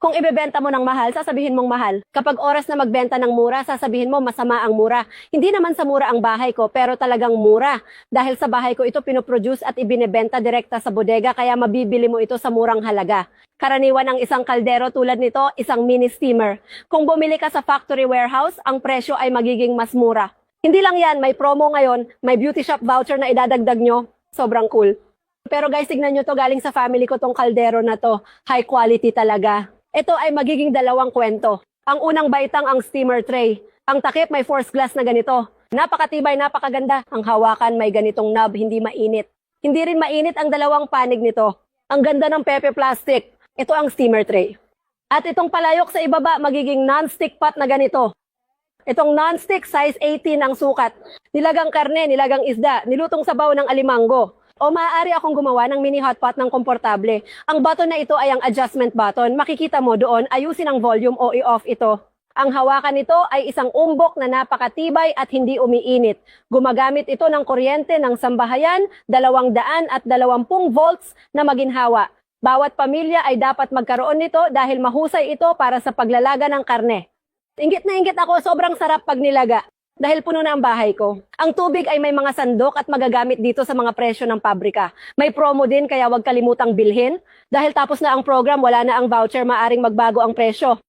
Kung ibebenta mo ng mahal, sasabihin mong mahal. Kapag oras na magbenta ng mura, sasabihin mo masama ang mura. Hindi naman sa mura ang bahay ko, pero talagang mura. Dahil sa bahay ko ito pinoproduce at ibinebenta direkta sa bodega, kaya mabibili mo ito sa murang halaga. Karaniwan ang isang kaldero tulad nito, isang mini steamer. Kung bumili ka sa factory warehouse, ang presyo ay magiging mas mura. Hindi lang yan, may promo ngayon, may beauty shop voucher na idadagdag nyo. Sobrang cool. Pero guys, tignan nyo to, galing sa family ko tong kaldero na to. High quality talaga. Ito ay magiging dalawang kwento. Ang unang baitang ang steamer tray. Ang takip may force glass na ganito. Napakatibay, napakaganda. Ang hawakan may ganitong knob, hindi mainit. Hindi rin mainit ang dalawang panig nito. Ang ganda ng pepe plastic. Ito ang steamer tray. At itong palayok sa ibaba, magiging non-stick pot na ganito. Itong non-stick, size 18 ang sukat. Nilagang karne, nilagang isda, nilutong sabaw ng alimango. O maaari akong gumawa ng mini hotpot ng komportable. Ang button na ito ay ang adjustment button. Makikita mo doon, ayusin ang volume o i-off ito. Ang hawakan nito ay isang umbok na napakatibay at hindi umiinit. Gumagamit ito ng kuryente ng sambahayan, 220 volts na maginhawa. Bawat pamilya ay dapat magkaroon nito dahil mahusay ito para sa paglalaga ng karne. Inggit na inggit ako, sobrang sarap pag nilaga. Dahil puno na ang bahay ko. Ang tubig ay may mga sandok at magagamit dito sa mga presyo ng pabrika. May promo din kaya huwag kalimutang bilhin. Dahil tapos na ang program, wala na ang voucher, maaring magbago ang presyo.